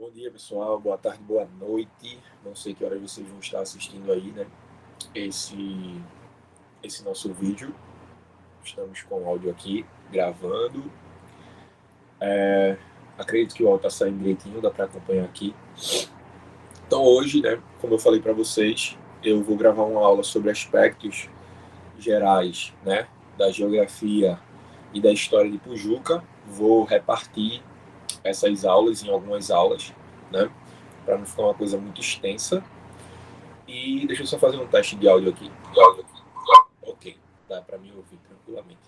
Bom dia, pessoal. Boa tarde, boa noite. Não sei que hora vocês vão estar assistindo aí, né? Esse nosso vídeo. Estamos com o áudio aqui, gravando. Acredito que o áudio está saindo direitinho, dá para acompanhar aqui. Então hoje, né, como eu falei para vocês, eu vou gravar uma aula sobre aspectos gerais, né, da geografia e da história de Pujuca. Vou repartir essas aulas em algumas aulas, né, para não ficar uma coisa muito extensa. E deixa eu só fazer um teste de áudio aqui. Ok, dá para me ouvir tranquilamente.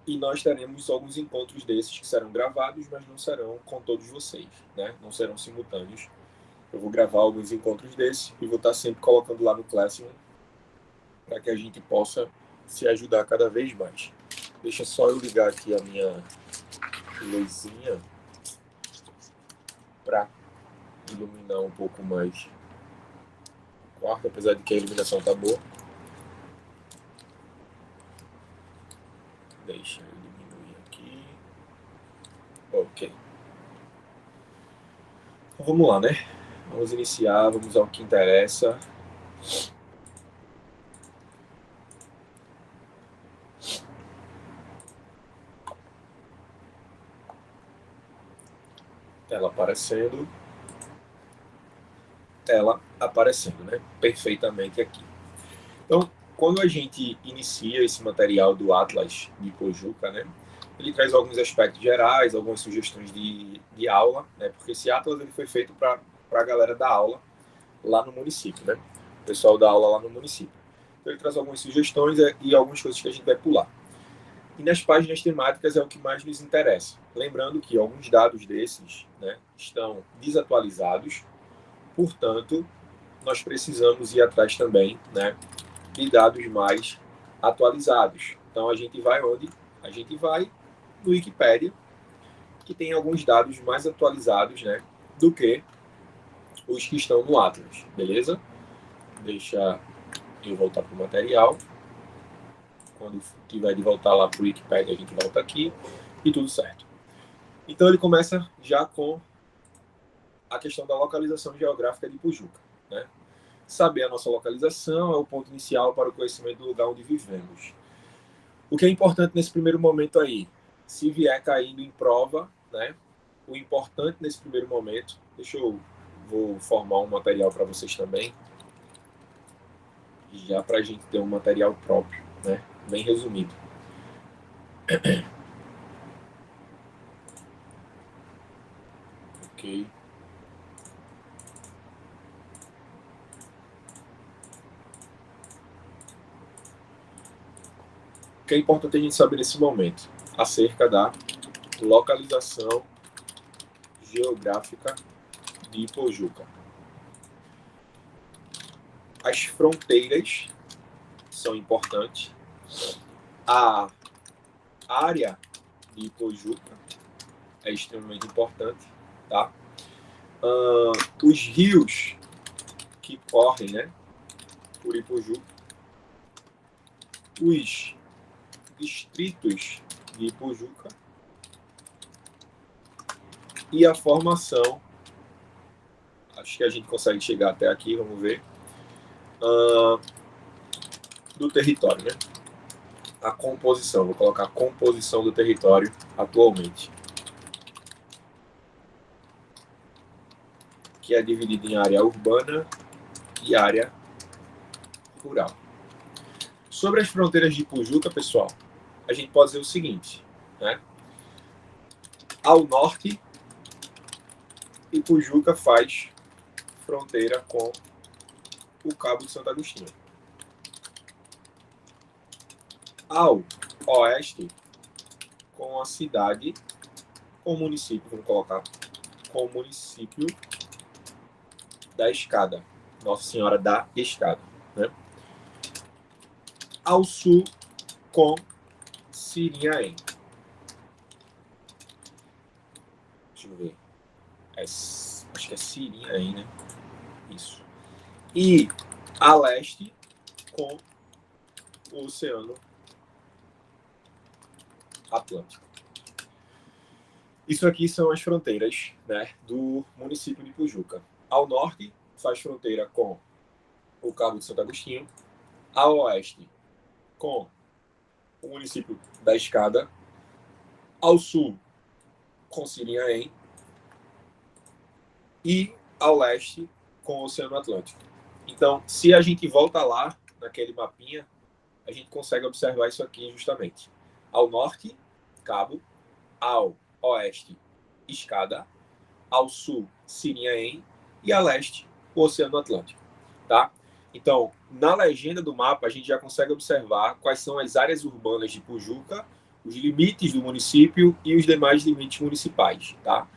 E nós teremos alguns encontros desses que serão gravados, mas não serão com todos vocês, né? Não serão simultâneos. Eu vou gravar alguns encontros desses e vou estar sempre colocando lá no Classroom para que a gente possa se ajudar cada vez mais. Deixa só eu ligar aqui a minha luzinha para iluminar um pouco mais o quarto, apesar de que a iluminação tá boa. Deixa eu diminuir aqui. Ok. Então vamos lá, né? Vamos iniciar, vamos ao que interessa. Tela aparecendo, né? Perfeitamente aqui. Então, quando a gente inicia esse material do Atlas de Pojuca, né? Ele traz alguns aspectos gerais, algumas sugestões de aula, né? Porque esse Atlas ele foi feito para a galera da aula lá no município, né? O pessoal da aula lá no município. Então, ele traz algumas sugestões e algumas coisas que a gente vai pular. E nas páginas temáticas é o que mais nos interessa. Lembrando que alguns dados desses, né, estão desatualizados, portanto, nós precisamos ir atrás também, né, de dados mais atualizados. Então, a gente vai onde? A gente vai no Wikipedia, que tem alguns dados mais atualizados, né, do que os que estão no Atlas, beleza? Deixa eu voltar para o material. Quando tiver de voltar lá para o Wikipedia, a gente volta aqui e tudo certo. Então, ele começa já com a questão da localização geográfica de Pujuca, né? Saber a nossa localização é o ponto inicial para o conhecimento do lugar onde vivemos. O que é importante nesse primeiro momento aí, se vier caindo em prova, né? O importante nesse primeiro momento, vou formar um material para vocês também, já para a gente ter um material próprio, né? Bem resumido. Ok. O que é importante a gente saber nesse momento? Acerca da localização geográfica de Ipojuca. As fronteiras são importantes. A área de Ipojuca é extremamente importante, tá? Os rios que correm, né, por Ipojuca, os distritos de Ipojuca e a formação, acho que a gente consegue chegar até aqui, vamos ver, do território, né? A composição, vou colocar a composição do território atualmente, que é dividida em área urbana e área rural. Sobre as fronteiras de Ipojuca, pessoal, a gente pode dizer o seguinte, né? Ao norte, Ipojuca faz fronteira com o Cabo de Santo Agostinho. Ao oeste, com a cidade, com o município, vamos colocar, com o município da Escada, Nossa Senhora da Escada, né? Ao sul, com Sirinhaém. Deixa eu ver. Acho que é Sirinhaém, né? Isso. E a leste, com o Oceano Atlântico. Isso aqui são as fronteiras, né, do município de Pujuca. Ao norte, faz fronteira com o Cabo de Santo Agostinho. Ao oeste, com o município da Escada. Ao sul, com Sirinhaém. E ao leste, com o Oceano Atlântico. Então, se a gente volta lá, naquele mapinha, a gente consegue observar isso aqui justamente. Ao norte, Cabo. Ao oeste, Escada. Ao sul, Sirinhaém. E a leste, o Oceano Atlântico. Tá? Então, na legenda do mapa, a gente já consegue observar quais são as áreas urbanas de Pujuca, os limites do município e os demais limites municipais, tá?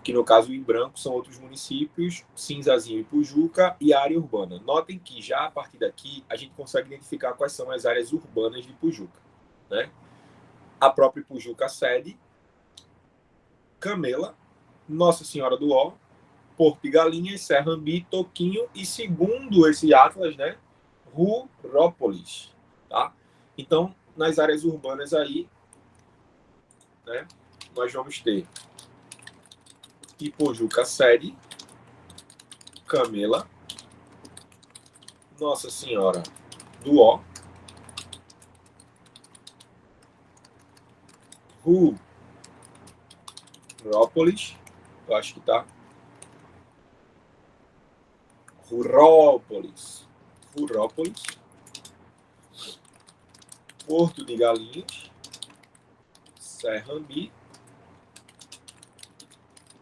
Que no caso em branco são outros municípios, Cinzazinho e Pujuca, e a área urbana. Notem que já a partir daqui a gente consegue identificar quais são as áreas urbanas de Pujuca, né? A própria Pujuca sede, Camela, Nossa Senhora do Ó, Porto de Galinhas, Serrambi, Toquinho e, segundo esse atlas, né, Rurópolis, tá? Então, nas áreas urbanas aí, né, nós vamos ter Ipojuca sede, Camela, Nossa Senhora do Ó, Rurópolis, eu acho que tá. Rurópolis, Porto de Galinhas, Serrambi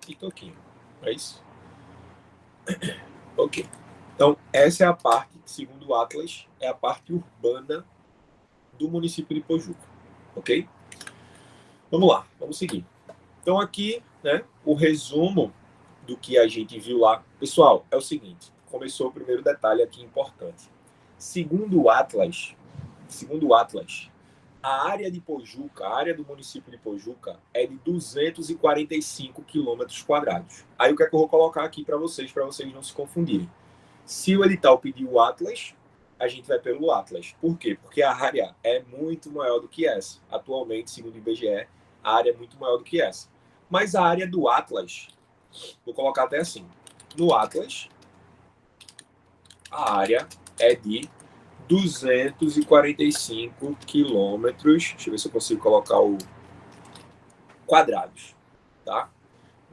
e Toquinho. É isso? Ok. Então, essa é a parte, segundo o Atlas, é a parte urbana do município de Pojuca. Ok? Vamos lá, vamos seguir. Então, aqui, né, o resumo do que a gente viu lá. Pessoal, é o seguinte, começou o primeiro detalhe aqui importante. Segundo o Atlas, a área de Pojuca, a área do município de Pojuca é de 245 quilômetros quadrados. Aí o que é que eu vou colocar aqui para vocês não se confundirem. Se o edital pedir o Atlas, a gente vai pelo Atlas. Por quê? Porque a área é muito maior do que essa. Atualmente, segundo o IBGE, a área é muito maior do que essa. Mas a área do Atlas, vou colocar até assim, no Atlas, a área é de 245 quilômetros. Deixa eu ver se eu consigo colocar o quadrados, tá?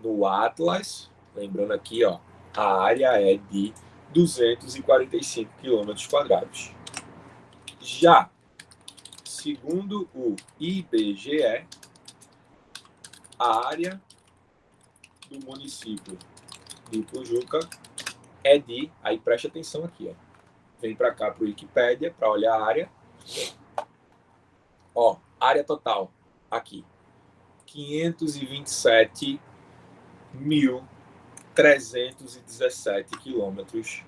No Atlas, lembrando aqui, ó, a área é de 245 quilômetros quadrados. Já, segundo o IBGE, a área do município de Pujuca é de, aí preste atenção aqui, ó. Vem para cá para o Wikipédia para olhar a área. Ó, área total aqui, 527.317 quilômetros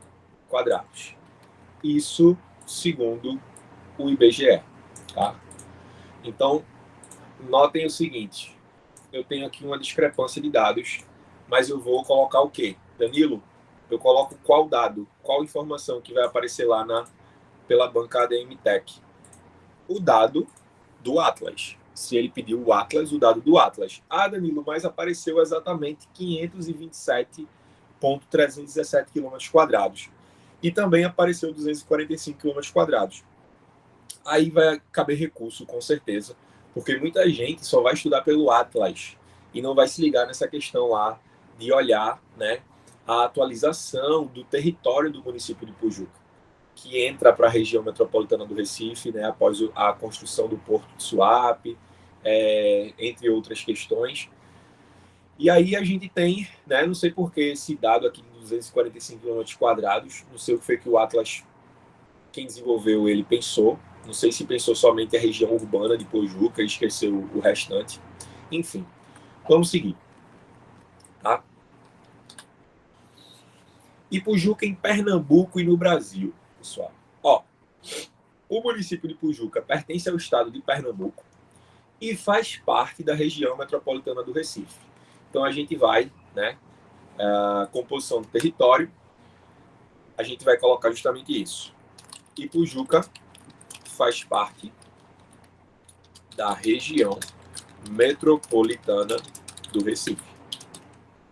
quadrados. Isso segundo o IBGE, tá? Então, notem o seguinte, eu tenho aqui uma discrepância de dados, mas eu vou colocar o quê? Danilo, eu coloco qual dado, qual informação que vai aparecer lá pela bancada MTech? O dado do Atlas. Se ele pediu o Atlas, o dado do Atlas. Ah, Danilo, mas apareceu exatamente 527.317 quilômetros quadrados. E também apareceu 245 quilômetros quadrados. Aí vai caber recurso, com certeza, porque muita gente só vai estudar pelo Atlas e não vai se ligar nessa questão lá de olhar, né, a atualização do território do município de Pujuca, que entra para a região metropolitana do Recife, né, após a construção do Porto de Suape, entre outras questões. E aí a gente tem, né, não sei por que esse dado aqui de 245 quilômetros quadrados, não sei o que foi que o Atlas, quem desenvolveu ele, pensou. Não sei se pensou somente a região urbana de Pojuca e esqueceu o restante. Enfim, vamos seguir. Tá? E Pujuca em Pernambuco e no Brasil, pessoal. Ó, o município de Pujuca pertence ao estado de Pernambuco e faz parte da região metropolitana do Recife. Então a gente vai, né, a composição do território, a gente vai colocar justamente isso. E Pujuca faz parte da região metropolitana do Recife.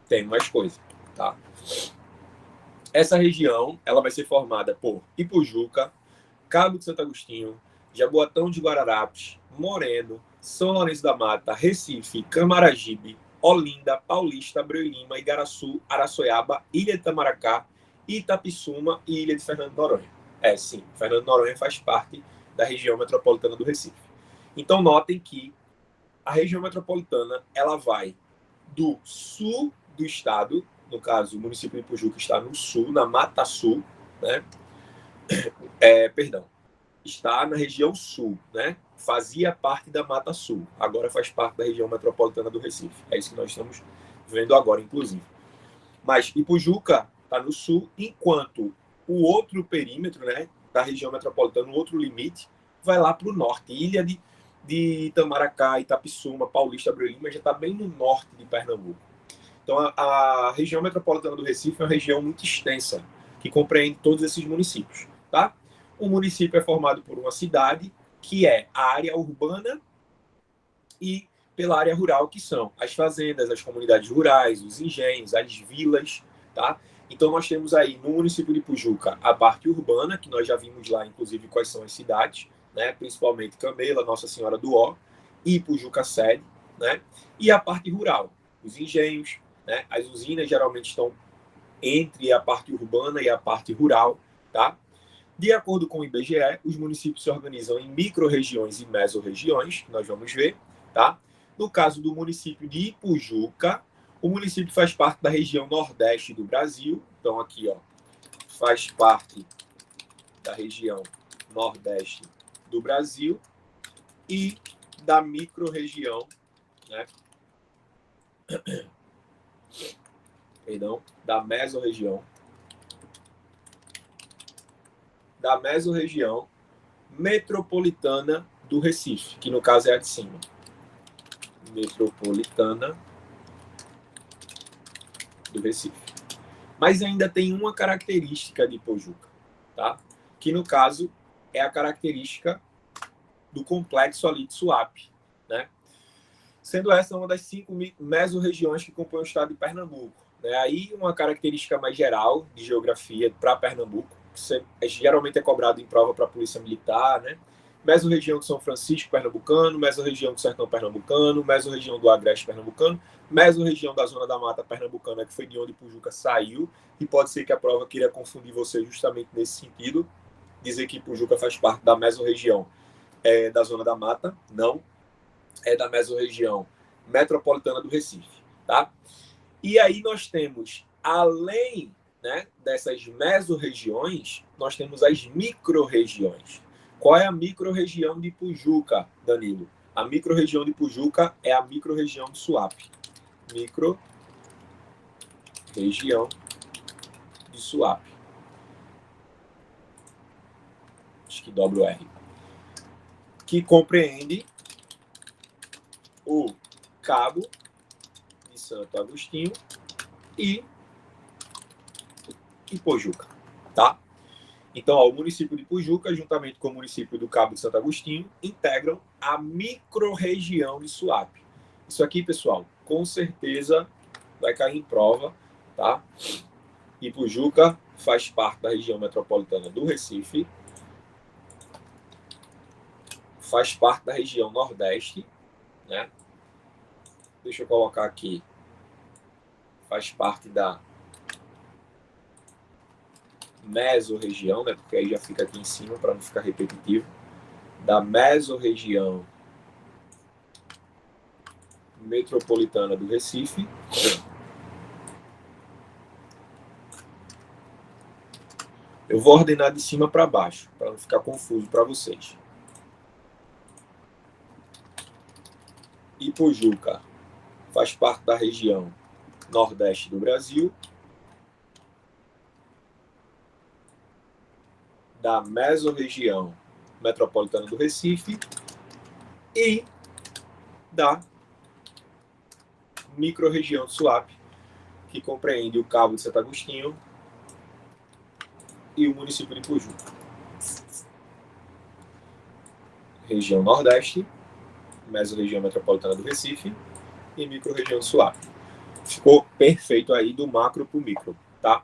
Tem mais coisa, tá? Essa região, ela vai ser formada por Ipujuca, Cabo de Santo Agostinho, Jaboatão de Guararapes, Moreno, São Lourenço da Mata, Recife, Camaragibe, Olinda, Paulista, Abreu e Lima, Igaraçu, Araçoiaba, Ilha de Itamaracá, Itapissuma e Ilha de Fernando de Noronha. Sim, Fernando de Noronha faz parte da região metropolitana do Recife. Então, notem que a região metropolitana, ela vai do sul do estado, no caso, o município de Ipujuca está no sul, na Mata Sul, né? Está na região sul, né? Fazia parte da Mata Sul, agora faz parte da região metropolitana do Recife. É isso que nós estamos vendo agora, inclusive. Mas Ipujuca está no sul, enquanto o outro perímetro, né, da região metropolitana, o outro limite, vai lá para o norte. Ilha de Itamaracá, Itapissuma, Paulista, Abreu e Lima já está bem no norte de Pernambuco. Então, a região metropolitana do Recife é uma região muito extensa, que compreende todos esses municípios, tá? O município é formado por uma cidade, que é a área urbana, e pela área rural, que são as fazendas, as comunidades rurais, os engenhos, as vilas, tá? Então, nós temos aí, no município de Ipujuca, a parte urbana, que nós já vimos lá, inclusive, quais são as cidades, né? Principalmente Camela, Nossa Senhora do Ó, e Ipujuca Sede, né? E a parte rural, os engenhos, né? As usinas geralmente estão entre a parte urbana e a parte rural, tá? De acordo com o IBGE, os municípios se organizam em micro-regiões e mesorregiões, que nós vamos ver, tá? No caso do município de Ipujuca, o município faz parte da região nordeste do Brasil. Então, aqui, ó, faz parte da região nordeste do Brasil e da micro-região, né? Perdão, da mesorregião metropolitana do Recife, que no caso é a de cima. Metropolitana do Recife. Mas ainda tem uma característica de Ipujuca, tá? Que no caso é a característica do complexo ali de Suape, né? Sendo essa uma das 5 mesorregiões que compõem o estado de Pernambuco. Né? Aí uma característica mais geral de geografia para Pernambuco, que geralmente é cobrado em prova para a Polícia Militar, né? Mesorregião de São Francisco pernambucano, mesorregião do Sertão pernambucano, mesorregião do Agreste pernambucano, mesorregião da Zona da Mata pernambucana, que foi de onde Ipujuca saiu, e pode ser que a prova queira confundir você justamente nesse sentido, dizer que Ipujuca faz parte da mesorregião da Zona da Mata, não, é da mesorregião metropolitana do Recife, tá? E aí nós temos, além, né, dessas mesorregiões, nós temos as micro-regiões. Qual é a micro-região de Ipujuca, Danilo? A micro-região de Ipujuca é a micro-região de Suape. Micro-região de Suape. Acho que dobra o R. Que compreende o Cabo de Santo Agostinho e Ipujuca, tá? Então, ó, o município de Ipujuca, juntamente com o município do Cabo de Santo Agostinho, integram a micro-região de Suape. Isso aqui, pessoal, com certeza vai cair em prova, tá? Ipujuca faz parte da região metropolitana do Recife, faz parte da região Nordeste, né? Deixa eu colocar aqui. Faz parte da mesorregião, né? Porque aí já fica aqui em cima para não ficar repetitivo. Da mesorregião metropolitana do Recife. Eu vou ordenar de cima para baixo, para não ficar confuso para vocês. Ipujuca faz parte da região nordeste do Brasil, da mesorregião metropolitana do Recife e da micro-região de Suape, que compreende o Cabo de Santo Agostinho e o município de Ipujuca. Região Nordeste, mesorregião metropolitana do Recife, e micro-região do Suape. Ficou perfeito aí do macro para o micro, tá?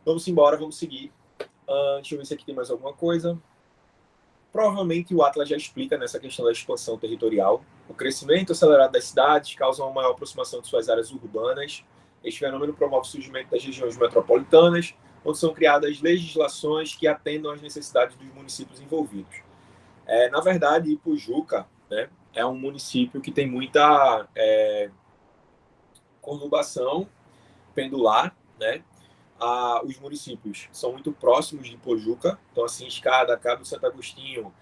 Vamos embora, vamos seguir. Deixa eu ver se aqui tem mais alguma coisa. Provavelmente o Atlas já explica nessa questão da expansão territorial. O crescimento acelerado das cidades causa uma maior aproximação de suas áreas urbanas. Este fenômeno promove o surgimento das regiões metropolitanas, onde são criadas legislações que atendam às necessidades dos municípios envolvidos. Na verdade, Ipujuca, né, é um município que tem muita conurbação pendular, né? Os municípios são muito próximos de Ipojuca, então assim, Escada, Cabo Santo Agostinho,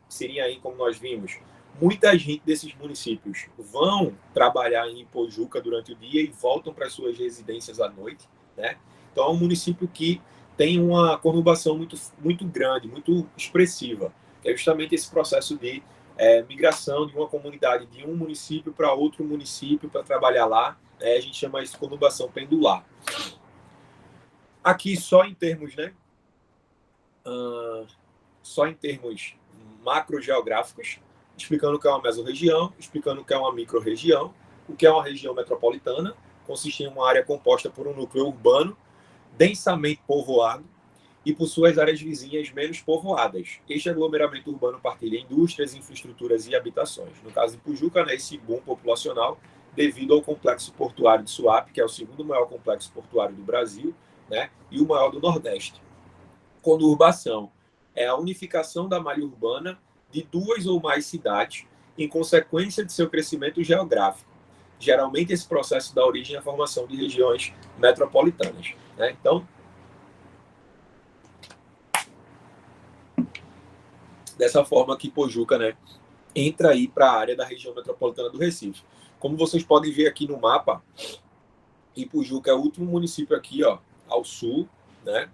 Sirinaí, como nós vimos, muita gente desses municípios vão trabalhar em Ipojuca durante o dia e voltam para suas residências à noite, né? Então é um município que tem uma conurbação muito, muito grande, muito expressiva. É justamente esse processo de migração de uma comunidade de um município para outro município para trabalhar lá, a gente chama isso de conurbação pendular. Aqui só em termos, né? Só em termos macrogeográficos, explicando o que é uma mesorregião, explicando o que é uma microrregião, o que é uma região metropolitana, consiste em uma área composta por um núcleo urbano densamente povoado e por suas áreas vizinhas menos povoadas. Este aglomeramento urbano partilha indústrias, infraestruturas e habitações. No caso de Ipujuca, né, esse boom populacional devido ao complexo portuário de Suape, que é o segundo maior complexo portuário do Brasil, né, e o maior do Nordeste. Conurbação é a unificação da malha urbana de duas ou mais cidades em consequência de seu crescimento geográfico. Geralmente, esse processo dá origem à formação de regiões metropolitanas, né? Então, dessa forma que Ipojuca, né, entra aí para a área da região metropolitana do Recife. Como vocês podem ver aqui no mapa, Ipojuca é o último município aqui, ó, ao sul, né?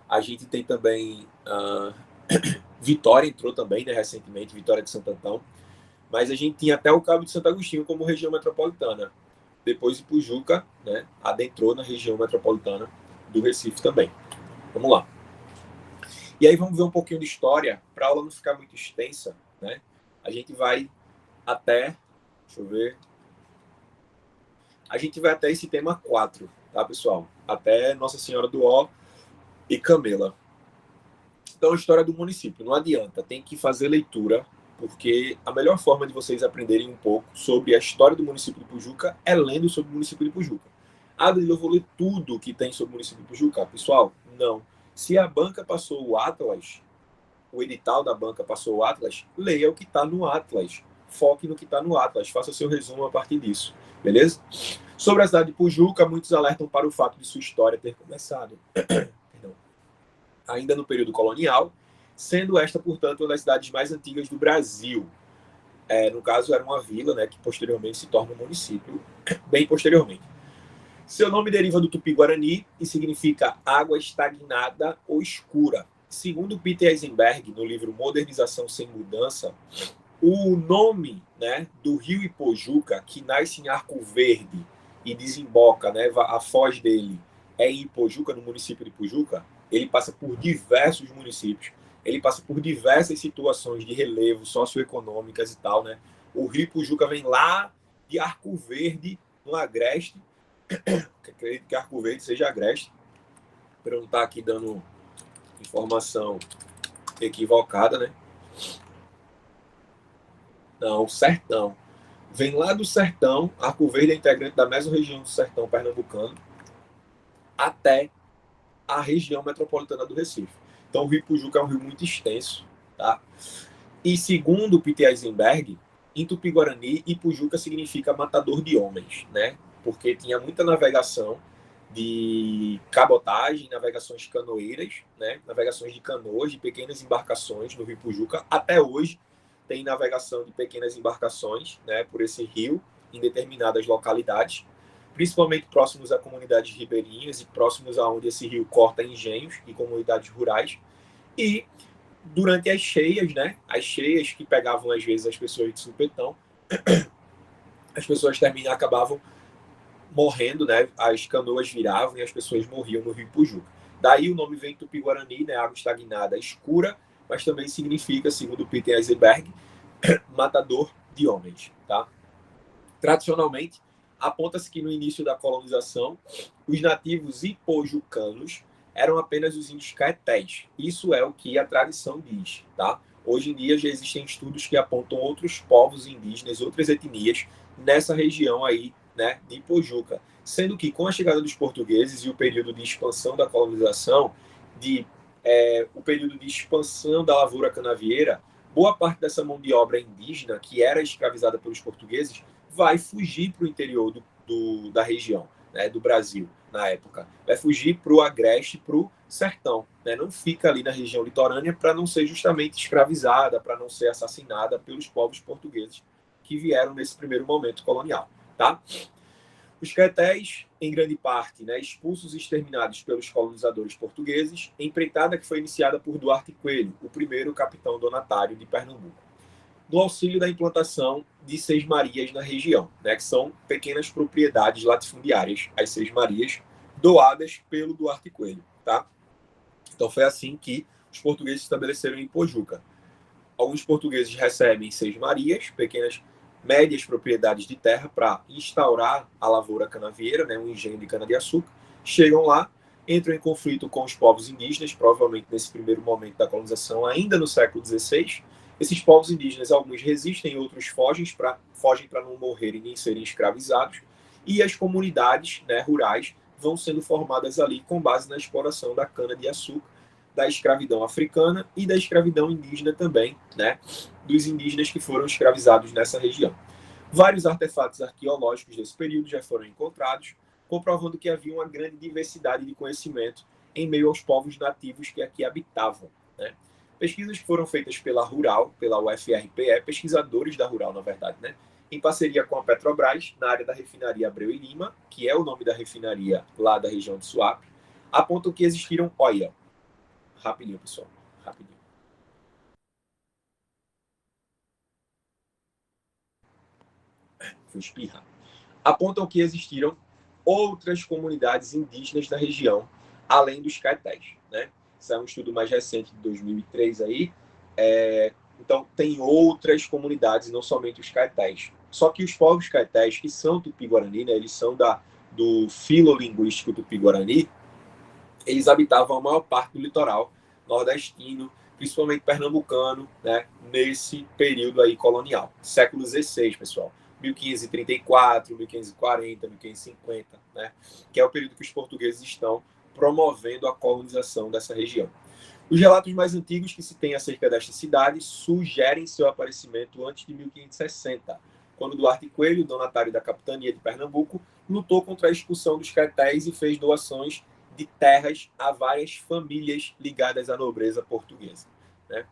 A gente tem também Vitória entrou também, né, recentemente, Vitória de Santo Antão. Mas a gente tinha até o Cabo de Santo Agostinho como região metropolitana. Depois Ipujuca, né, adentrou na região metropolitana do Recife também. Vamos lá. E aí vamos ver um pouquinho de história, para a aula não ficar muito extensa, né? A gente vai até, deixa eu ver, a gente vai até esse tema 4, tá, pessoal? Até Nossa Senhora do Ó e Camela. Então, a história do município, não adianta, tem que fazer leitura, porque a melhor forma de vocês aprenderem um pouco sobre a história do município de Ipujuca é lendo sobre o município de Ipujuca. Adri, eu vou ler tudo que tem sobre o município de Ipujuca. Pessoal, não. Se a banca passou o Atlas, o edital da banca passou o Atlas, leia o que está no Atlas. Foque no que está no Atlas, faça seu resumo a partir disso, beleza? Sobre a cidade de Ipujuca, muitos alertam para o fato de sua história ter começado ainda no período colonial, sendo esta, portanto, uma das cidades mais antigas do Brasil. No caso, era uma vila, né, que posteriormente se torna um município, bem posteriormente. Seu nome deriva do tupi-guarani e significa água estagnada ou escura. Segundo Peter Eisenberg, no livro Modernização Sem Mudança, o nome, né, do rio Ipojuca, que nasce em Arco Verde e desemboca, né, a foz dele é em Ipojuca, no município de Ipojuca, ele passa por diversos municípios, ele passa por diversas situações de relevo socioeconômicas e tal, né? O rio Ipojuca vem lá de Arco Verde, no Agreste, acredito que Arco Verde seja Agreste, para não estar aqui dando informação equivocada, né? Não, Sertão. Vem lá do Sertão, Arco Verde é integrante da mesorregião do Sertão pernambucano, até a região metropolitana do Recife. Então, o rio Ipojuca é um rio muito extenso, tá? E segundo Peter Eisenberg, em Tupi-Guarani, Ipojuca significa matador de homens, né? Porque tinha muita navegação de cabotagem, navegações canoeiras, né? Navegações de canoas, de pequenas embarcações no rio Ipojuca. Até hoje tem navegação de pequenas embarcações, né, por esse rio em determinadas localidades, principalmente próximos a comunidades ribeirinhas e próximos a onde esse rio corta engenhos e comunidades rurais. E durante as cheias, né, as cheias que pegavam às vezes as pessoas de supetão, as pessoas acabavam morrendo, né, as canoas viravam e as pessoas morriam no rio Ipojuca. Daí o nome vem Tupi-Guarani, né, água estagnada escura, mas também significa, segundo Peter Eisenberg, matador de homens, tá? Tradicionalmente, aponta-se que no início da colonização, os nativos ipojucanos eram apenas os índios caetés. Isso é o que a tradição diz, tá? Hoje em dia já existem estudos que apontam outros povos indígenas, outras etnias nessa região aí, né, de Ipojuca. Sendo que com a chegada dos portugueses e o período de expansão da colonização, o período de expansão da lavoura canavieira, boa parte dessa mão de obra indígena que era escravizada pelos portugueses vai fugir para o interior da região, né, do Brasil, na época. Vai fugir para o agreste, para o sertão. Né? Não fica ali na região litorânea para não ser justamente escravizada, para não ser assassinada pelos povos portugueses que vieram nesse primeiro momento colonial. Tá? Os caetés, em grande parte, né, expulsos e exterminados pelos colonizadores portugueses, empreitada que foi iniciada por Duarte Coelho, o primeiro capitão donatário de Pernambuco, no auxílio da implantação de Seis-Marias na região, né, que são pequenas propriedades latifundiárias, as Seis-Marias, doadas pelo Duarte Coelho. Tá? Então foi assim que os portugueses se estabeleceram em Pojuca. Alguns portugueses recebem Seis-Marias, pequenas médias propriedades de terra para instaurar a lavoura canavieira, né, um engenho de cana-de-açúcar. Chegam lá, entram em conflito com os povos indígenas, provavelmente nesse primeiro momento da colonização, ainda no século XVI. Esses povos indígenas, alguns resistem, outros fogem para não morrerem nem serem escravizados. E as comunidades, né, rurais vão sendo formadas ali com base na exploração da cana-de-açúcar, da escravidão africana e da escravidão indígena também, né, dos indígenas que foram escravizados nessa região. Vários artefatos arqueológicos desse período já foram encontrados, comprovando que havia uma grande diversidade de conhecimento em meio aos povos nativos que aqui habitavam. Né? Pesquisas que foram feitas pela Rural, pela UFRPE, pesquisadores da Rural, na verdade, né, em parceria com a Petrobras, na área da refinaria Abreu e Lima, que é o nome da refinaria lá da região de Suape, apontam que existiram, olha, rapidinho, pessoal, rapidinho. Fui espirrar. Apontam que existiram outras comunidades indígenas da região, além dos caetés. Né? Isso é um estudo mais recente, de 2003 aí. Então, tem outras comunidades, não somente os caetés. Só que os povos caetés, que são tupi-guarani, né, eles são do filolinguístico tupi-guarani, eles habitavam a maior parte do litoral nordestino, principalmente pernambucano, né, nesse período aí colonial. Século XVI, pessoal. 1534, 1540, 1550, né, que é o período que os portugueses estão promovendo a colonização dessa região. Os relatos mais antigos que se tem acerca desta cidade sugerem seu aparecimento antes de 1560, quando Duarte Coelho, donatário da capitania de Pernambuco, lutou contra a expulsão dos caetés e fez doações de terras a várias famílias ligadas à nobreza portuguesa. Né?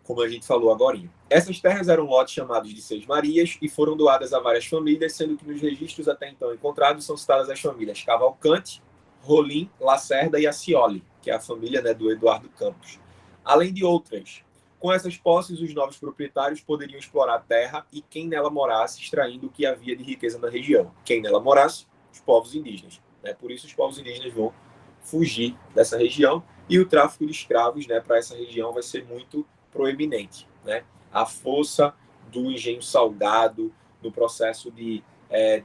Como a gente falou agora. Essas terras eram lotes chamados de Seis Marias e foram doadas a várias famílias, sendo que nos registros até então encontrados são citadas as famílias Cavalcante, Rolim, Lacerda e Acioli, que é a família, né, do Eduardo Campos. Além de outras. Com essas posses, os novos proprietários poderiam explorar a terra e quem nela morasse, extraindo o que havia de riqueza na região. Quem nela morasse, os povos indígenas. Né? Por isso, os povos indígenas vão fugir dessa região e o tráfico de escravos, né, para essa região vai ser muito proeminente. Né? A força do engenho salgado no processo de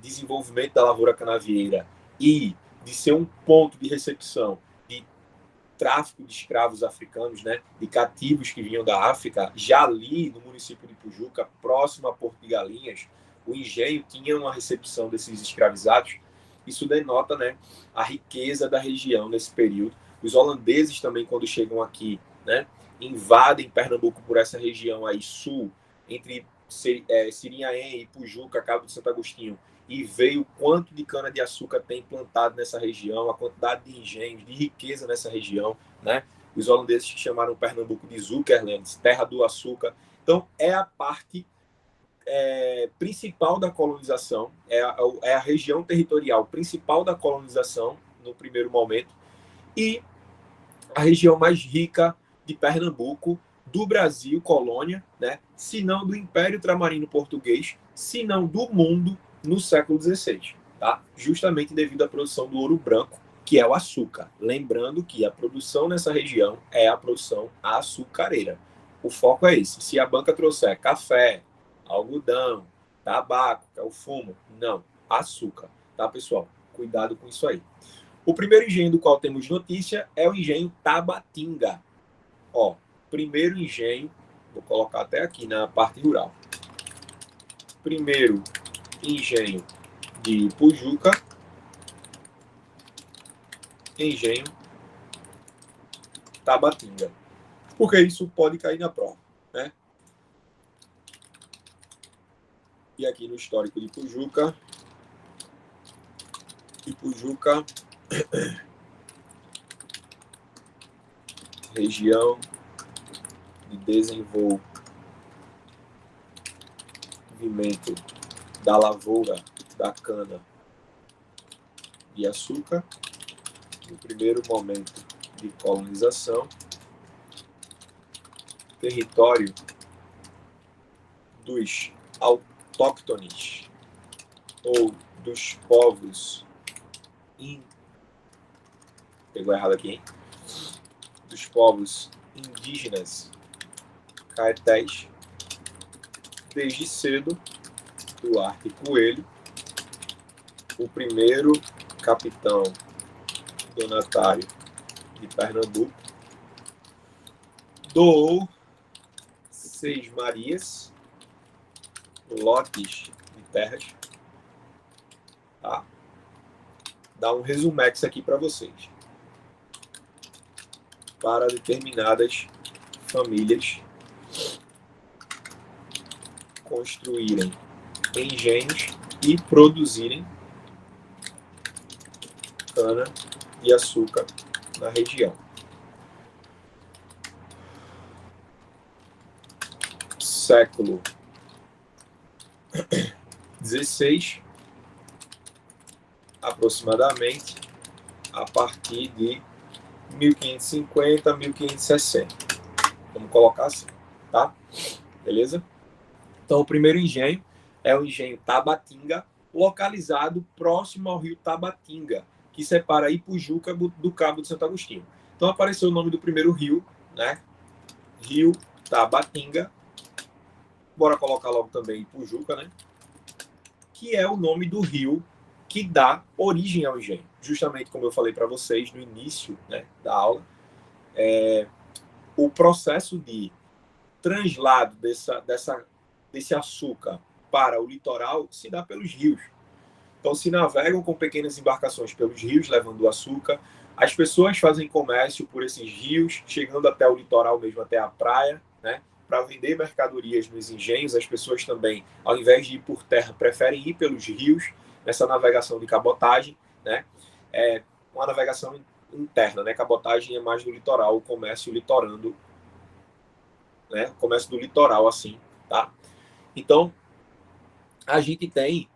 desenvolvimento da lavoura canavieira e de ser um ponto de recepção de tráfico de escravos africanos, né, de cativos que vinham da África, já ali no município de Pujuca, próximo a Porto de Galinhas, o engenho tinha uma recepção desses escravizados. Isso denota, né, a riqueza da região nesse período. Os holandeses também, quando chegam aqui, né, invadem Pernambuco por essa região aí sul, entre Sirinhaém e Pujuca, Cabo de Santo Agostinho, e veio o quanto de cana-de-açúcar tem plantado nessa região, a quantidade de engenhos, de riqueza nessa região, né? Os holandeses chamaram Pernambuco de Zuckerland, terra do açúcar. Então, é a parte principal da colonização, é a região territorial principal da colonização, no primeiro momento, e a região mais rica de Pernambuco, do Brasil, colônia, né? Se não do Império Ultramarino Português, se não do mundo, no século XVI, tá? Justamente devido à produção do ouro branco, que é o açúcar. Lembrando que a produção nessa região é a produção açucareira. O foco é esse. Se a banca trouxer café, algodão, tabaco, que é o fumo. Não, açúcar, tá, pessoal? Cuidado com isso aí. O primeiro engenho do qual temos notícia é o engenho Tabatinga. Ó, primeiro engenho, vou colocar até aqui na parte rural. Primeiro engenho de Ipujuca, engenho Tabatinga. Porque isso pode cair na prova, né? E aqui no histórico de Ipujuca, região de desenvolvimento da lavoura da cana de açúcar, no primeiro momento de colonização, território dos autóctones ou dos povos pegou errado aqui, hein? Dos povos indígenas caetés, desde cedo, Duarte Coelho, o primeiro capitão donatário de Pernambuco, doou 6 Marias, lotes de terras. Tá? Dá um resumex aqui para vocês. Para determinadas famílias construírem engenhos e produzirem cana e açúcar na região. Século XVI, aproximadamente, a partir de 1550, 1560. Vamos colocar assim, tá? Beleza? Então, o primeiro engenho é o engenho Tabatinga, localizado próximo ao rio Tabatinga, que separa Ipujuca do Cabo de Santo Agostinho. Então, apareceu o nome do primeiro rio, né? Rio Tabatinga. Bora colocar logo também Ipujuca, né? Que é o nome do rio que dá origem ao engenho. Justamente como eu falei para vocês no início, né, da aula, o processo de translado desse açúcar para o litoral se dá pelos rios. Então, se navegam com pequenas embarcações pelos rios, levando o açúcar. As pessoas fazem comércio por esses rios, chegando até o litoral mesmo, até a praia, né? Para vender mercadorias nos engenhos. As pessoas também, ao invés de ir por terra, preferem ir pelos rios, nessa navegação de cabotagem, né? É uma navegação interna, né? Cabotagem é mais do litoral, o comércio litorando, né? O comércio do litoral, assim, tá? Então, a gente tem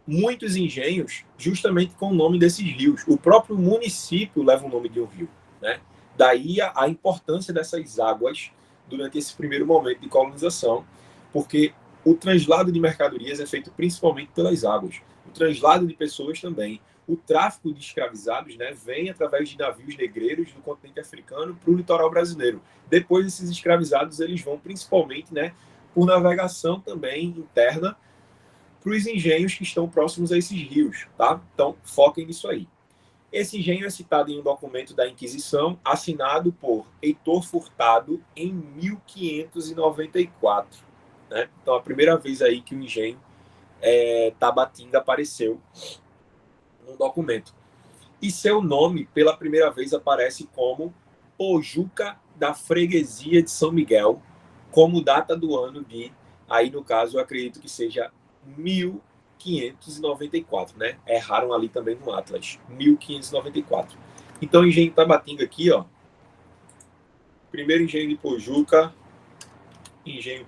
muitos engenhos justamente com o nome desses rios. O próprio município leva o nome de um rio, né? Daí a importância dessas águas durante esse primeiro momento de colonização, porque o translado de mercadorias é feito principalmente pelas águas. O translado de pessoas também. O tráfico de escravizados, né, vem através de navios negreiros do continente africano para o litoral brasileiro. Depois, esses escravizados eles vão principalmente, né, por navegação também interna para os engenhos que estão próximos a esses rios, tá? Então, foquem nisso aí. Esse engenho é citado em um documento da Inquisição, assinado por Heitor Furtado em 1594. Né? Então, a primeira vez aí que o engenho Tabatinga apareceu num documento. E seu nome, pela primeira vez, aparece como Pojuca da Freguesia de São Miguel, como data do ano de, aí no caso, eu acredito que seja 1594, né? Erraram ali também no Atlas, 1594. Então, engenho Tabatinga aqui, ó. Primeiro engenho de Pojuca, engenho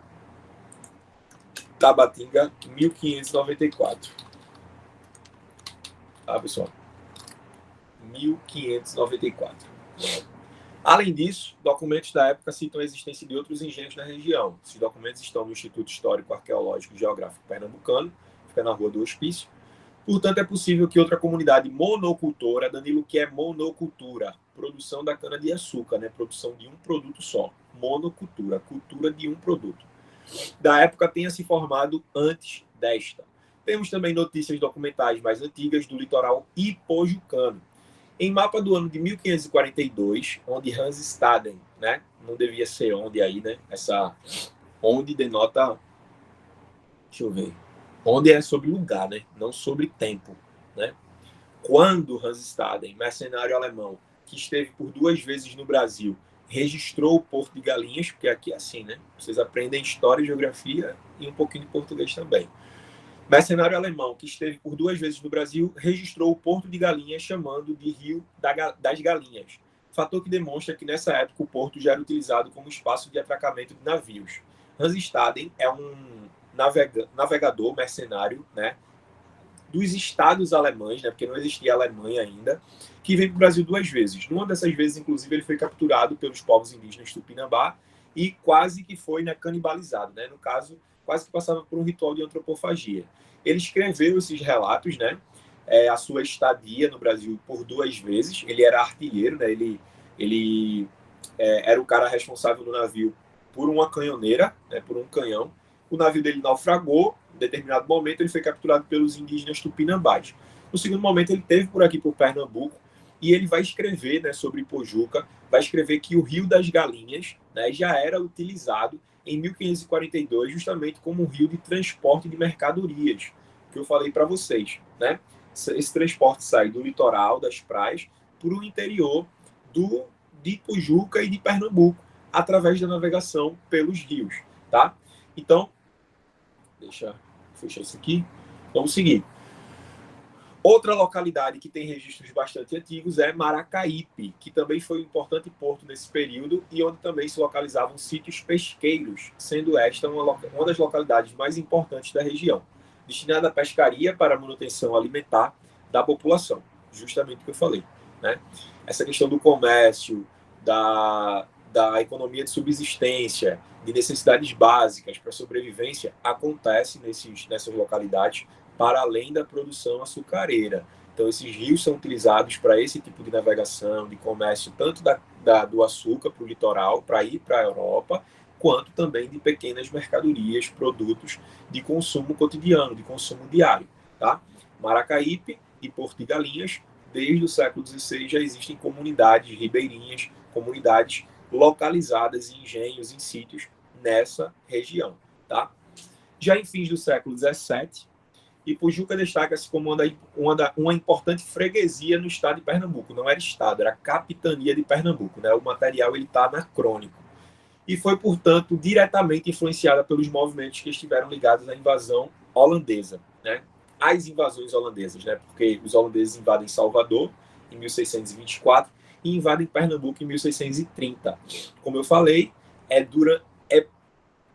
Tabatinga, 1594. Tá, pessoal? 1594. Além disso, documentos da época citam a existência de outros engenhos na região. Esses documentos estão no Instituto Histórico Arqueológico e Geográfico Pernambucano, fica na Rua do Hospício. Portanto, é possível que outra comunidade monocultora, Danilo, que é monocultura, produção da cana-de-açúcar, né? Produção de um produto só. Monocultura, cultura de um produto. da época tenha se formado antes desta. Temos também notícias documentais mais antigas do litoral ipojucano. Em mapa do ano de 1542, onde Hans Staden, né? Não devia ser onde aí, né? Essa onde denota, deixa eu ver, onde é sobre lugar, né? Não sobre tempo, né? Quando Hans Staden, mercenário alemão, que esteve por 2 vezes no Brasil, registrou o Porto de Galinhas, porque aqui é assim, né? Vocês aprendem história, geografia e um pouquinho de português também. Mercenário alemão, que esteve por 2 vezes no Brasil, registrou o Porto de Galinhas, chamando de Rio das Galinhas, fator que demonstra que nessa época o porto já era utilizado como espaço de atracamento de navios. Hans Staden é um navegador mercenário, né, dos estados alemães, né, porque não existia Alemanha ainda, que veio para o Brasil 2 vezes. Numa dessas vezes, inclusive, ele foi capturado pelos povos indígenas Tupinambá e quase que foi, né, canibalizado, né? No caso, quase que passava por um ritual de antropofagia. Ele escreveu esses relatos, né? A sua estadia no Brasil por 2 vezes. Ele era artilheiro, né? Ele era o cara responsável no navio por uma canhoneira, né? Por um canhão. O navio dele naufragou. Em determinado momento, ele foi capturado pelos indígenas tupinambás. No segundo momento, ele teve por aqui, por Pernambuco, e ele vai escrever, né, sobre Pojuca, vai escrever que o Rio das Galinhas, né, já era utilizado em 1542 justamente como um rio de transporte de mercadorias, que eu falei para vocês, né? Esse transporte sai do litoral, das praias, para o interior de Pojuca e de Pernambuco, através da navegação pelos rios, tá? Então, deixa eu fechar isso aqui. Vamos seguir. Outra localidade que tem registros bastante antigos é Maracaípe, que também foi um importante porto nesse período e onde também se localizavam sítios pesqueiros, sendo esta uma das localidades mais importantes da região, destinada à pescaria para a manutenção alimentar da população, justamente o que eu falei, né? Essa questão do comércio, da economia de subsistência, de necessidades básicas para a sobrevivência, acontece nessas localidades, para além da produção açucareira. Então, esses rios são utilizados para esse tipo de navegação, de comércio, tanto do açúcar para o litoral, para ir para a Europa, quanto também de pequenas mercadorias, produtos de consumo cotidiano, de consumo diário. Tá? Maracaípe e Porto de Galinhas, desde o século XVI, já existem comunidades ribeirinhas, comunidades localizadas em engenhos, em sítios nessa região. Tá? Já em fins do século XVII, Ipujuca destaca-se como uma importante freguesia no estado de Pernambuco. Não era estado, era capitania de Pernambuco. Né? O material está anacrônico. E foi, portanto, diretamente influenciada pelos movimentos que estiveram ligados à invasão holandesa. Né? As invasões holandesas, né? Porque os holandeses invadem Salvador em 1624 e invadem Pernambuco em 1630. Como eu falei, é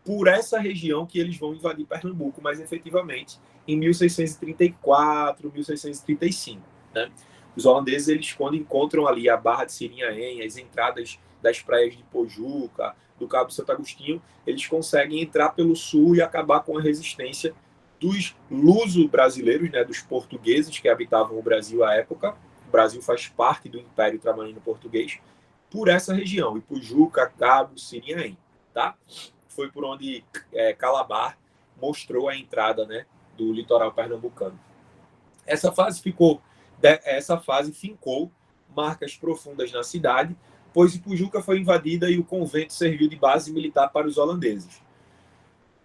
por essa região que eles vão invadir Pernambuco, mas efetivamente em 1634, 1635. Né? Os holandeses, eles, quando encontram ali a Barra de Sirinhaém, as entradas das praias de Pojuca, do Cabo Santo Agostinho, eles conseguem entrar pelo sul e acabar com a resistência dos luso-brasileiros, né, dos portugueses que habitavam o Brasil à época. O Brasil faz parte do Império Trabalhando Português, por essa região, Ipujuca, Cabo, Sirinhaém. Tá? Foi por onde Calabar mostrou a entrada, né, do litoral pernambucano. Essa fase fincou marcas profundas na cidade, pois Ipujuca foi invadida e o convento serviu de base militar para os holandeses,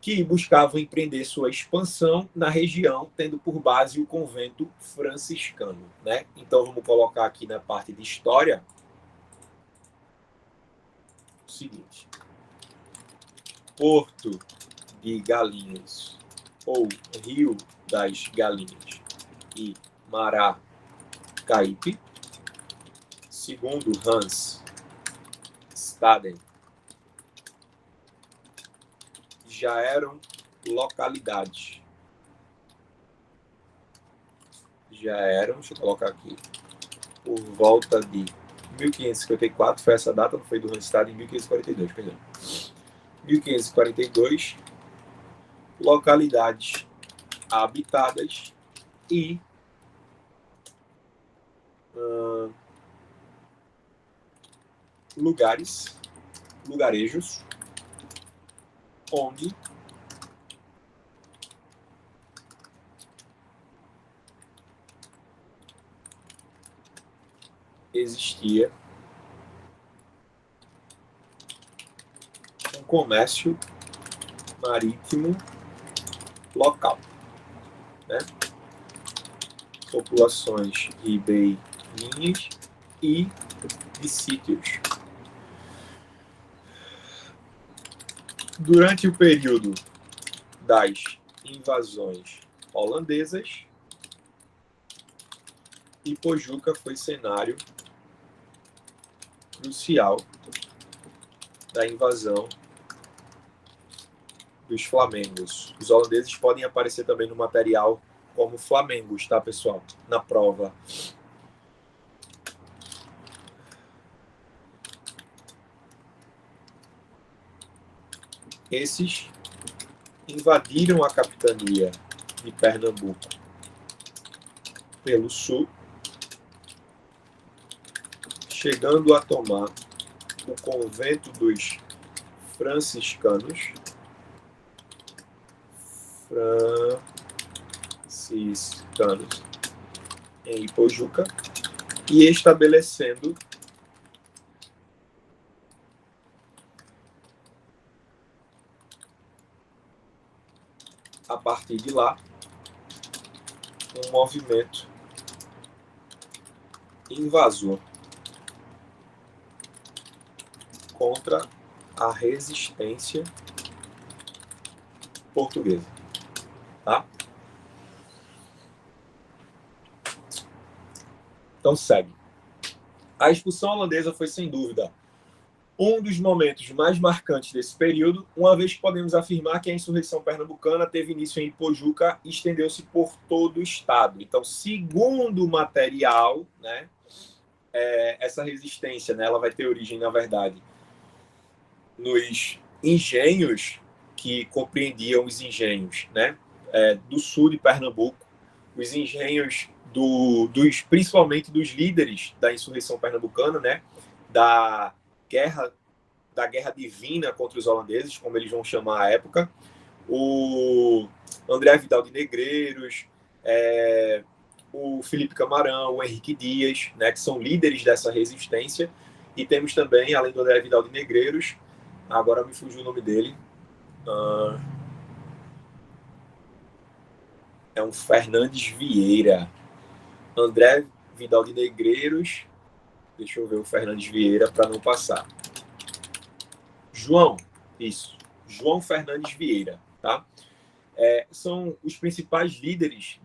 que buscavam empreender sua expansão na região, tendo por base o convento franciscano. Né? Então vamos colocar aqui na parte de história o seguinte: Porto de Galinhas, ou Rio das Galinhas, e Maracaípe, segundo Hans Staden, já eram localidades. Deixa eu colocar aqui, por volta de 1554, foi essa data, não foi do Hans Staden, em 1542, perdão. 1542, localidades habitadas e lugarejos, onde existia um comércio marítimo local, né? Populações ribeirinhas e de sítios. Durante o período das invasões holandesas, Ipojuca foi cenário crucial da invasão dos flamengos. Os holandeses podem aparecer também no material como flamengos, tá, pessoal? Na prova. Esses invadiram a capitania de Pernambuco pelo sul, chegando a tomar o convento dos franciscanos em Ipojuca e estabelecendo a partir de lá um movimento invasor contra a resistência portuguesa, tá? Então segue. A expulsão holandesa foi sem dúvida um dos momentos mais marcantes desse período, uma vez que podemos afirmar que a insurreição pernambucana teve início em Ipojuca e estendeu-se por todo o estado. Então, segundo o material, né, essa resistência, né, ela vai ter origem, na verdade, nos engenhos que compreendiam os engenhos, né, do sul de Pernambuco, os engenhos principalmente dos líderes da insurreição pernambucana, né, da guerra divina contra os holandeses, como eles vão chamar a época, o André Vidal de Negreiros, o Felipe Camarão, o Henrique Dias, né, que são líderes dessa resistência, e temos também, além do André Vidal de Negreiros, agora me fugiu o nome dele, é um Fernandes Vieira, André Vidal de Negreiros, deixa eu ver o Fernandes Vieira para não passar. João Fernandes Vieira, tá? São os principais líderes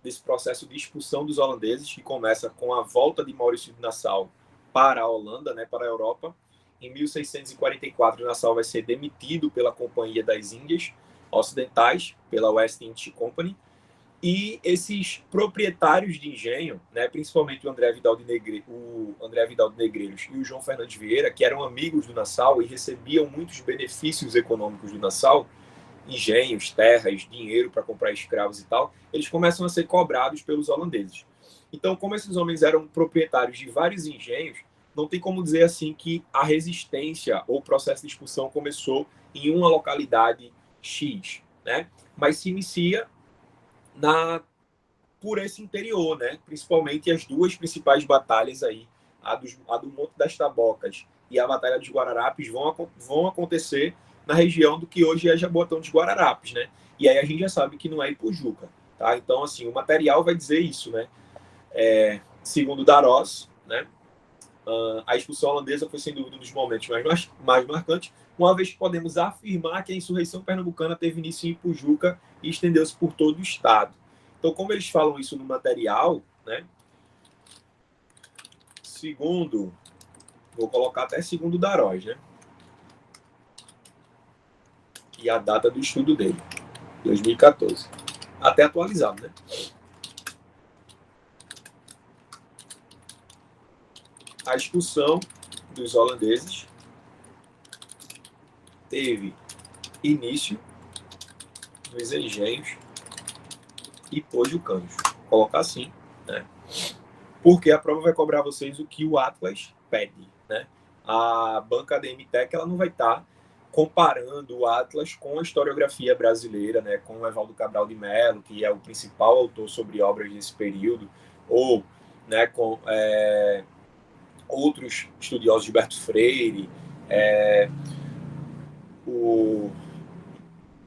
desse processo de expulsão dos holandeses, que começa com a volta de Maurício de Nassau para a Holanda, né, para a Europa. Em 1644, Nassau vai ser demitido pela Companhia das Índias Ocidentais, pela West India Company, e esses proprietários de engenho, né, principalmente o André Vidal de Negreiros e o João Fernandes Vieira, que eram amigos do Nassau e recebiam muitos benefícios econômicos do Nassau, engenhos, terras, dinheiro para comprar escravos e tal, eles começam a ser cobrados pelos holandeses. Então, como esses homens eram proprietários de vários engenhos, não tem como dizer assim que a resistência ou o processo de expulsão começou em uma localidade X, né? Mas se inicia por esse interior, né? Principalmente as duas principais batalhas aí, a do Monte das Tabocas e a Batalha dos Guararapes, vão acontecer na região do que hoje é Jaboatão dos Guararapes, né? E aí a gente já sabe que não é Ipojuca, tá? Então, assim, o material vai dizer isso, né? Segundo Darós, né? A expulsão holandesa foi, sem dúvida, um dos momentos mais marcantes, uma vez que podemos afirmar que a insurreição pernambucana teve início em Ipojuca e estendeu-se por todo o estado. Então, como eles falam isso no material, né? Vou colocar até segundo Darós, né? E a data do estudo dele, 2014. Até atualizado, né? A expulsão dos holandeses teve início nos engenhos ipojucanos. Vou colocar assim, né? Porque a prova vai cobrar vocês o que o Atlas pede, né? A banca da MTEC, ela não vai estar comparando o Atlas com a historiografia brasileira, né? Com o Evaldo Cabral de Mello, que é o principal autor sobre obras desse período, ou, né, com outros estudiosos, Gilberto Freire,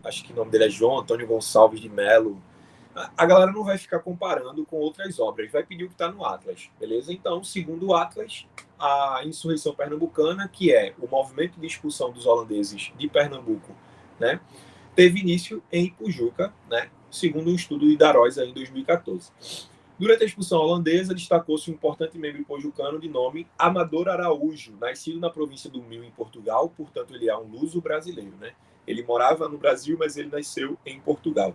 acho que o nome dele é João Antônio Gonçalves de Melo. A galera não vai ficar comparando com outras obras, vai pedir o que está no Atlas, beleza? Então, segundo o Atlas, a insurreição pernambucana, que é o movimento de expulsão dos holandeses de Pernambuco, né, teve início em Ipujuca, né, segundo um estudo de Darós em 2014. Durante a expulsão holandesa, destacou-se um importante membro ipojucano de nome Amador Araújo, nascido na província do Minho, em Portugal, portanto ele é um luso brasileiro, né? Ele morava no Brasil, mas ele nasceu em Portugal.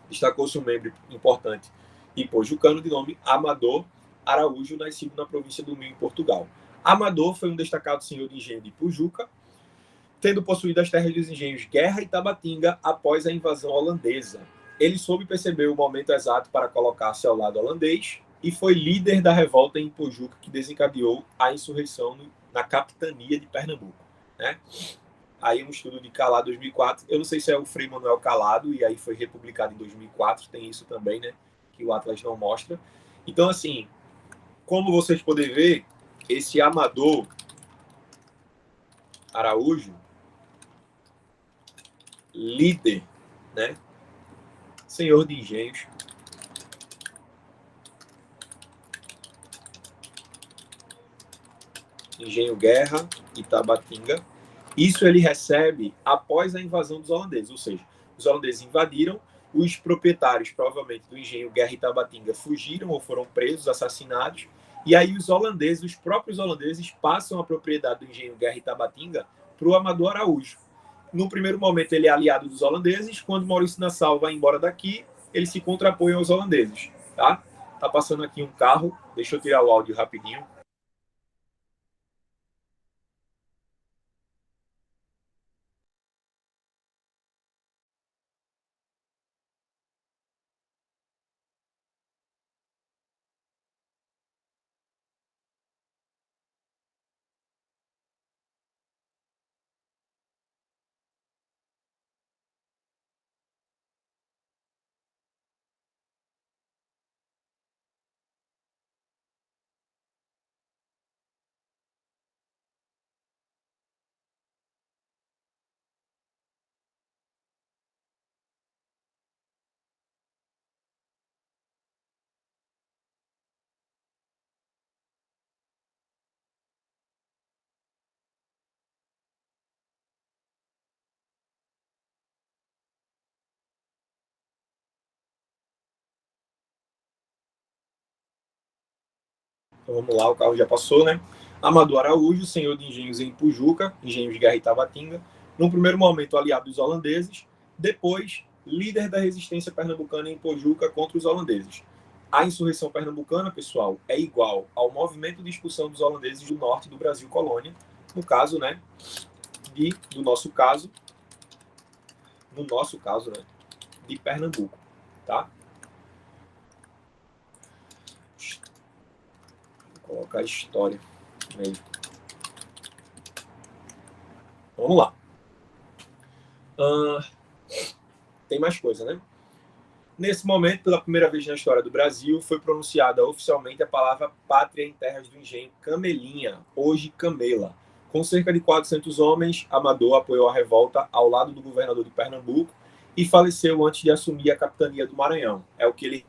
Destacou-se um membro importante ipojucano de nome Amador Araújo, nascido na província do Minho, em Portugal. Amador foi um destacado senhor de engenho de Ipujuca, tendo possuído as terras dos engenhos Guerra e Tabatinga após a invasão holandesa. Ele soube perceber o momento exato para colocar-se ao lado holandês e foi líder da revolta em Ipujuca que desencadeou a insurreição na capitania de Pernambuco, né? Aí um estudo de Calado 2004, eu não sei se é o Frei Manuel Calado, e aí foi republicado em 2004, tem isso também, né, que o Atlas não mostra. Então, assim, como vocês podem ver, esse Amador Araújo, líder, né, senhor de engenhos, Engenho Guerra e Tabatinga, isso ele recebe após a invasão dos holandeses, ou seja, os holandeses invadiram, os proprietários, provavelmente, do engenho Guerra e Tabatinga fugiram ou foram presos, assassinados, e aí os holandeses, os próprios holandeses, passam a propriedade do engenho Guerra e Tabatinga para o Amador Araújo. No primeiro momento, ele é aliado dos holandeses, quando Maurício Nassau vai embora daqui, ele se contrapõe aos holandeses, tá? Tá passando aqui um carro, deixa eu tirar o áudio rapidinho. Então vamos lá, o carro já passou, né? Amador Araújo, senhor de engenhos em Pujuca, engenhos de Guerra e Tabatinga, num primeiro momento aliado dos holandeses, depois líder da resistência pernambucana em Pojuca contra os holandeses. A insurreição pernambucana, pessoal, é igual ao movimento de expulsão dos holandeses do norte do Brasil colônia, no caso, né, no nosso caso, né, de Pernambuco, tá? Vou colocar a história mesmo. Vamos lá. Tem mais coisa, né? Nesse momento, pela primeira vez na história do Brasil, foi pronunciada oficialmente a palavra pátria em terras do engenho Camelinha, hoje Camela. Com cerca de 400 homens, Amador apoiou a revolta ao lado do governador de Pernambuco e faleceu antes de assumir a capitania do Maranhão. É o que ele